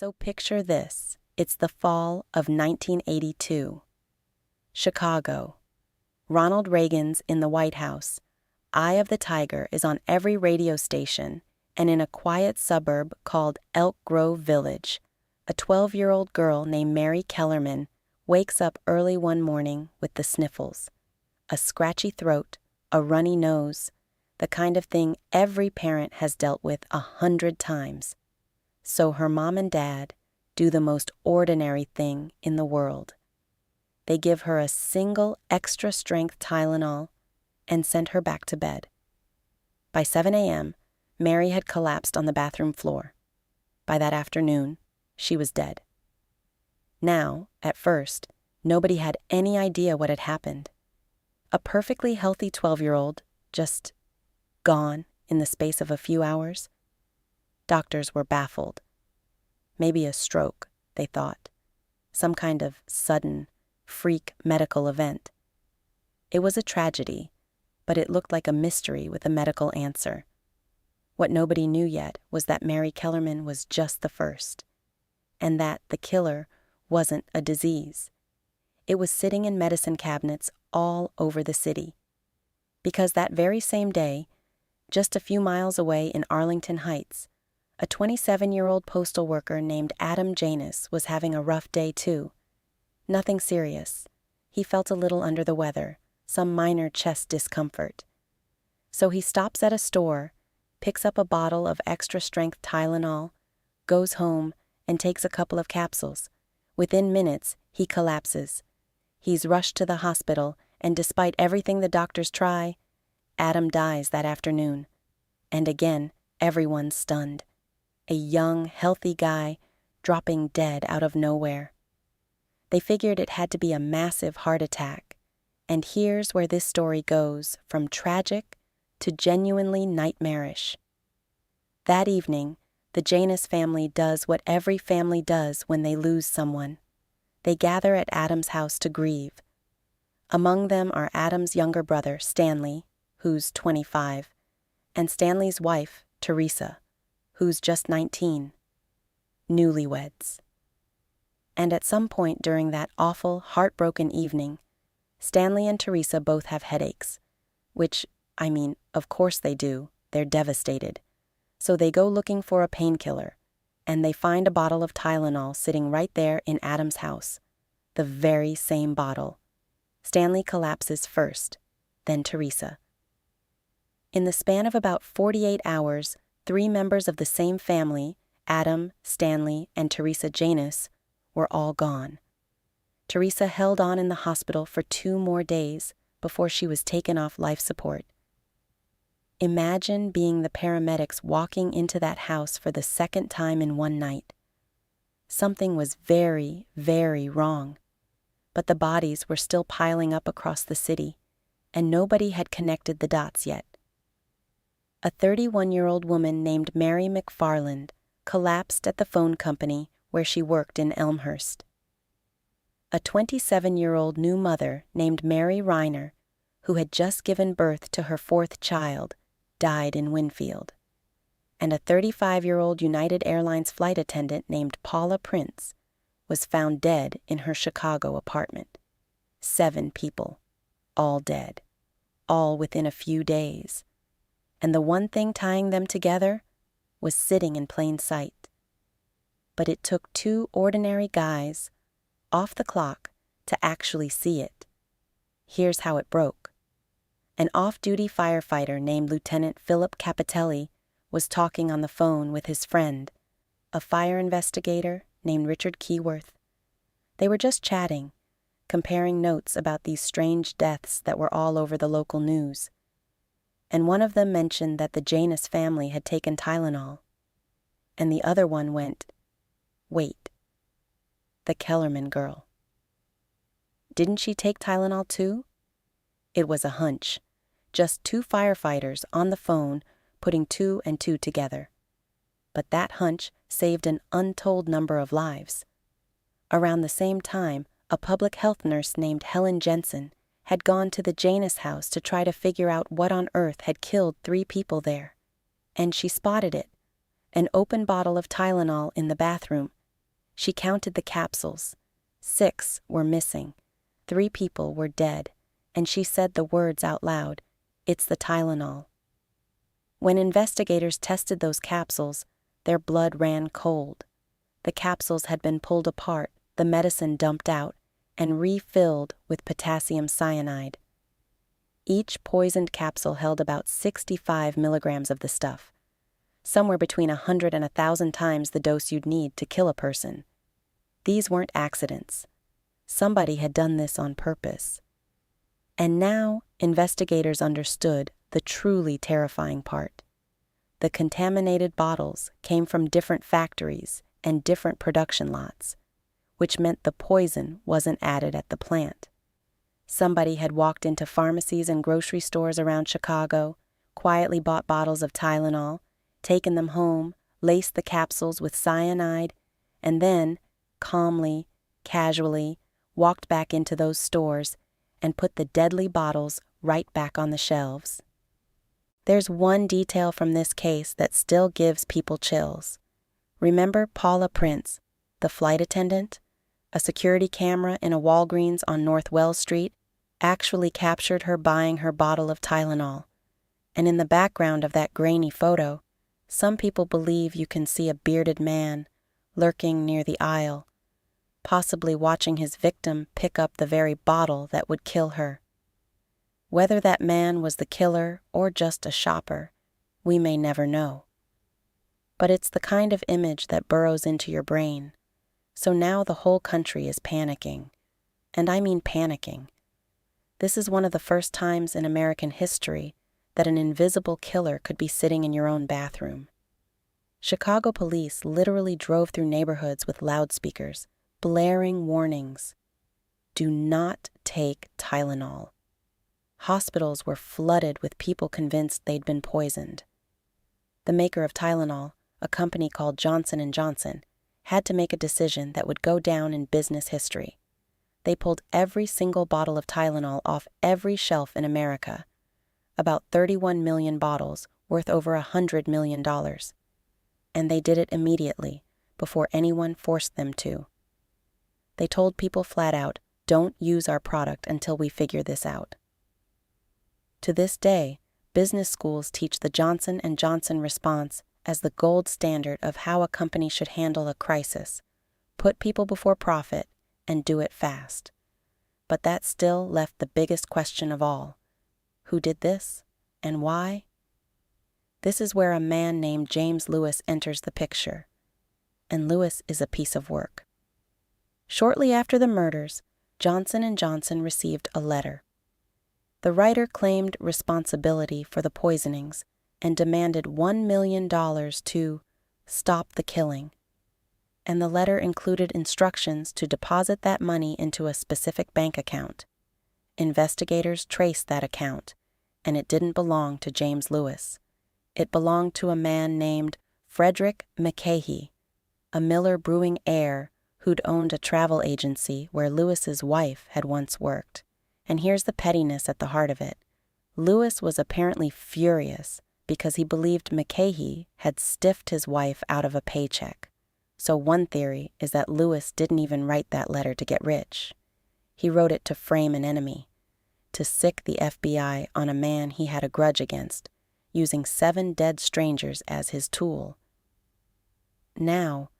So picture this. It's the fall of 1982. Chicago. Ronald Reagan's in the White House. Eye of the Tiger is on every radio station, and in a quiet suburb called Elk Grove Village, a 12-year-old girl named Mary Kellerman wakes up early one morning with the sniffles. A scratchy throat, a runny nose, the kind of thing every parent has dealt with 100 times. So her mom and dad do the most ordinary thing in the world. They give her a single extra-strength Tylenol and send her back to bed. By 7 a.m., Mary had collapsed on the bathroom floor. By that afternoon, she was dead. Now, at first, nobody had any idea what had happened. A perfectly healthy 12-year-old just gone in the space of a few hours. Doctors were baffled. Maybe a stroke, they thought. Some kind of sudden, freak medical event. It was a tragedy, but it looked like a mystery with a medical answer. What nobody knew yet was that Mary Kellerman was just the first, and that the killer wasn't a disease. It was sitting in medicine cabinets all over the city. Because that very same day, just a few miles away in Arlington Heights, a 27-year-old postal worker named Adam Janus was having a rough day too. Nothing serious. He felt a little under the weather, some minor chest discomfort. So he stops at a store, picks up a bottle of extra-strength Tylenol, goes home, and takes a couple of capsules. Within minutes, he collapses. He's rushed to the hospital, and despite everything the doctors try, Adam dies that afternoon. And again, everyone's stunned. A young, healthy guy dropping dead out of nowhere. They figured it had to be a massive heart attack. And here's where this story goes from tragic to genuinely nightmarish. That evening, the Janus family does what every family does when they lose someone. They gather at Adam's house to grieve. Among them are Adam's younger brother, Stanley, who's 25, and Stanley's wife, Teresa, who's just 19. Newlyweds. And at some point during that awful, heartbroken evening, Stanley and Teresa both have headaches, which, of course they do. They're devastated. So they go looking for a painkiller, and they find a bottle of Tylenol sitting right there in Adam's house. The very same bottle. Stanley collapses first, then Teresa. In the span of about 48 hours, 3 members of the same family, Adam, Stanley, and Teresa Janus, were all gone. Teresa held on in the hospital for 2 more days before she was taken off life support. Imagine being the paramedics walking into that house for the second time in one night. Something was very, very wrong. But the bodies were still piling up across the city, and nobody had connected the dots yet. A 31-year-old woman named Mary McFarland collapsed at the phone company where she worked in Elmhurst. A 27-year-old new mother named Mary Reiner, who had just given birth to her 4th child, died in Winfield. And a 35-year-old United Airlines flight attendant named Paula Prince was found dead in her Chicago apartment. 7 people, all dead, all within a few days. And the one thing tying them together was sitting in plain sight. But it took 2 ordinary guys, off the clock, to actually see it. Here's how it broke. An off-duty firefighter named Lieutenant Philip Capitelli was talking on the phone with his friend, a fire investigator named Richard Keyworth. They were just chatting, comparing notes about these strange deaths that were all over the local news. And one of them mentioned that the Janus family had taken Tylenol. And the other one went, "Wait, the Kellerman girl. Didn't she take Tylenol too?" It was a hunch. Just 2 firefighters on the phone putting 2 and 2 together. But that hunch saved an untold number of lives. Around the same time, a public health nurse named Helen Jensen had gone to the Janus house to try to figure out what on earth had killed 3 people there. And she spotted it, an open bottle of Tylenol in the bathroom She counted the capsules. 6 were missing. 3 people were dead, and she said the words out loud, "It's the Tylenol." When investigators tested those capsules, their blood ran cold. The capsules had been pulled apart, the medicine dumped out, and refilled with potassium cyanide. Each poisoned capsule held about 65 milligrams of the stuff, somewhere between 100 and 1,000 times the dose you'd need to kill a person. These weren't accidents. Somebody had done this on purpose. And now investigators understood the truly terrifying part. The contaminated bottles came from different factories and different production lots, which meant the poison wasn't added at the plant. Somebody had walked into pharmacies and grocery stores around Chicago, quietly bought bottles of Tylenol, taken them home, laced the capsules with cyanide, and then, calmly, casually, walked back into those stores and put the deadly bottles right back on the shelves. There's one detail from this case that still gives people chills. Remember Paula Prince, the flight attendant? A security camera in a Walgreens on North Wells Street actually captured her buying her bottle of Tylenol. And in the background of that grainy photo, some people believe you can see a bearded man lurking near the aisle, possibly watching his victim pick up the very bottle that would kill her. Whether that man was the killer or just a shopper, we may never know. But it's the kind of image that burrows into your brain. So now the whole country is panicking. And I mean panicking. This is one of the first times in American history that an invisible killer could be sitting in your own bathroom. Chicago police literally drove through neighborhoods with loudspeakers, blaring warnings. Do not take Tylenol. Hospitals were flooded with people convinced they'd been poisoned. The maker of Tylenol, a company called Johnson & Johnson, had to make a decision that would go down in business history. They pulled every single bottle of Tylenol off every shelf in America, about 31 million bottles worth over $100 million. And they did it immediately, before anyone forced them to. They told people flat out, "Don't use our product until we figure this out." To this day, business schools teach the Johnson & Johnson response as the gold standard of how a company should handle a crisis, put people before profit, and do it fast. But that still left the biggest question of all. Who did this, and why? This is where a man named James Lewis enters the picture, and Lewis is a piece of work. Shortly after the murders, Johnson & Johnson received a letter. The writer claimed responsibility for the poisonings and demanded $1 million to stop the killing. And the letter included instructions to deposit that money into a specific bank account. Investigators traced that account, and it didn't belong to James Lewis. It belonged to a man named Frederick McCahey, a Miller Brewing heir who'd owned a travel agency where Lewis's wife had once worked. And here's the pettiness at the heart of it. Lewis was apparently furious because he believed McCahey had stiffed his wife out of a paycheck. So one theory is that Lewis didn't even write that letter to get rich. He wrote it to frame an enemy, to sick the FBI on a man he had a grudge against, using 7 dead strangers as his tool. Now,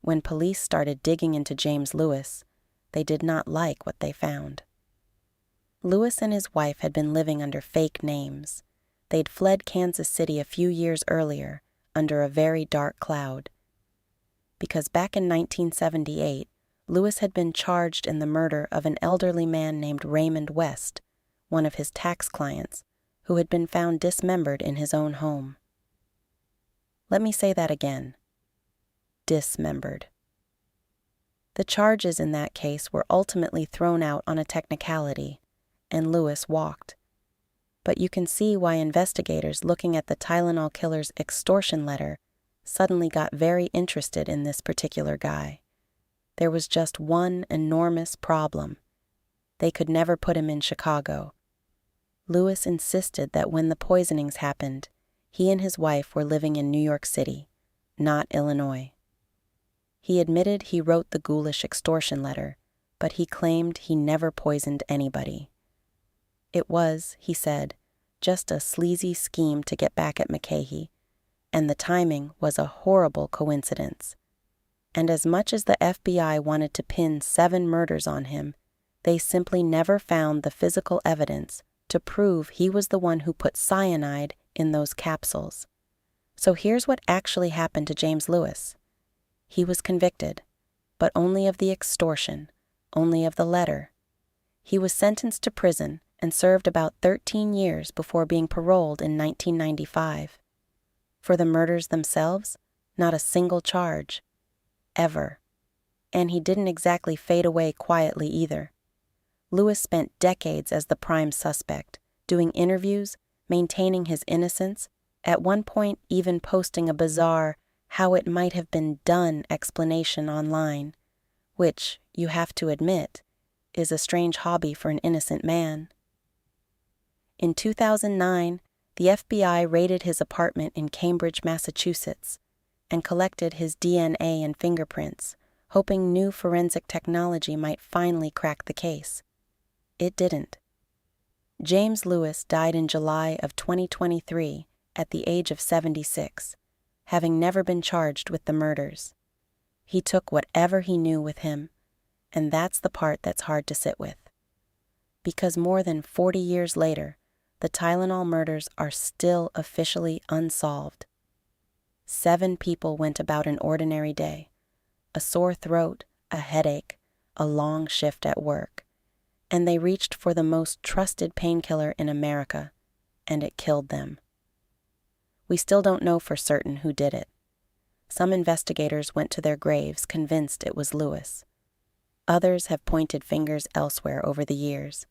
when police started digging into James Lewis, they did not like what they found. Lewis and his wife had been living under fake names. They'd fled Kansas City a few years earlier under a very dark cloud. Because back in 1978, Lewis had been charged in the murder of an elderly man named Raymond West, one of his tax clients, who had been found dismembered in his own home. Let me say that again. Dismembered. The charges in that case were ultimately thrown out on a technicality, and Lewis walked. But you can see why investigators looking at the Tylenol killer's extortion letter suddenly got very interested in this particular guy. There was just one enormous problem. They could never put him in Chicago. Lewis insisted that when the poisonings happened, he and his wife were living in New York City, not Illinois. He admitted he wrote the ghoulish extortion letter, but he claimed he never poisoned anybody. It was, he said, just a sleazy scheme to get back at McCahey, and the timing was a horrible coincidence. And as much as the FBI wanted to pin 7 murders on him, they simply never found the physical evidence to prove he was the one who put cyanide in those capsules. So here's what actually happened to James Lewis. He was convicted, but only of the extortion, only of the letter. He was sentenced to prison and served about 13 years before being paroled in 1995. For the murders themselves, not a single charge. Ever. And he didn't exactly fade away quietly either. Lewis spent decades as the prime suspect, doing interviews, maintaining his innocence, at one point even posting a bizarre how it might have been done explanation online, which, you have to admit, is a strange hobby for an innocent man. In 2009, the FBI raided his apartment in Cambridge, Massachusetts, and collected his DNA and fingerprints, hoping new forensic technology might finally crack the case. It didn't. James Lewis died in July of 2023 at the age of 76, having never been charged with the murders. He took whatever he knew with him, and that's the part that's hard to sit with. Because more than 40 years later, the Tylenol murders are still officially unsolved. 7 people went about an ordinary day. A sore throat, a headache, a long shift at work. And they reached for the most trusted painkiller in America, and it killed them. We still don't know for certain who did it. Some investigators went to their graves convinced it was Lewis. Others have pointed fingers elsewhere over the years.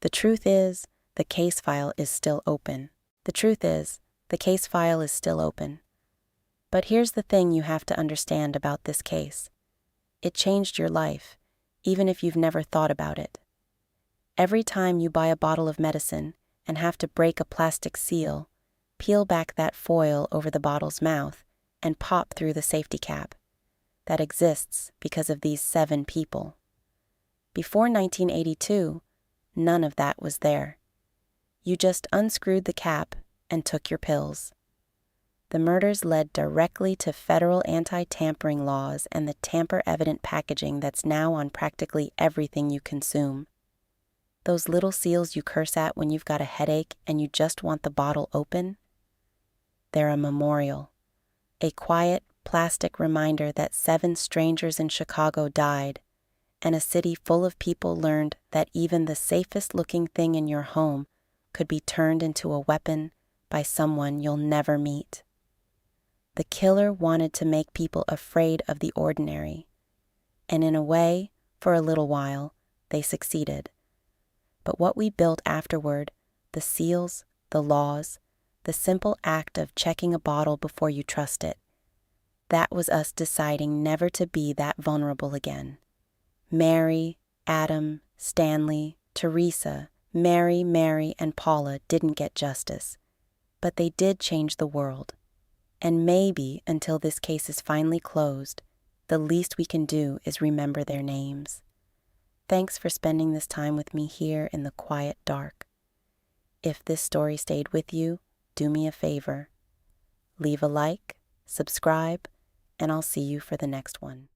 The truth is, the case file is still open. But here's the thing you have to understand about this case. It changed your life, even if you've never thought about it. Every time you buy a bottle of medicine and have to break a plastic seal, peel back that foil over the bottle's mouth and pop through the safety cap. That exists because of these 7 people. Before 1982, none of that was there. You just unscrewed the cap and took your pills. The murders led directly to federal anti-tampering laws and the tamper-evident packaging that's now on practically everything you consume. Those little seals you curse at when you've got a headache and you just want the bottle open? They're a memorial. A quiet, plastic reminder that 7 strangers in Chicago died, and a city full of people learned that even the safest-looking thing in your home could be turned into a weapon by someone you'll never meet. The killer wanted to make people afraid of the ordinary, and in a way, for a little while, they succeeded. But what we built afterward, the seals, the laws, the simple act of checking a bottle before you trust it, that was us deciding never to be that vulnerable again. Mary, Adam, Stanley, Teresa, Mary, and Paula didn't get justice, but they did change the world. And maybe, until this case is finally closed, the least we can do is remember their names. Thanks for spending this time with me here in the quiet dark. If this story stayed with you, do me a favor. Leave a like, subscribe, and I'll see you for the next one.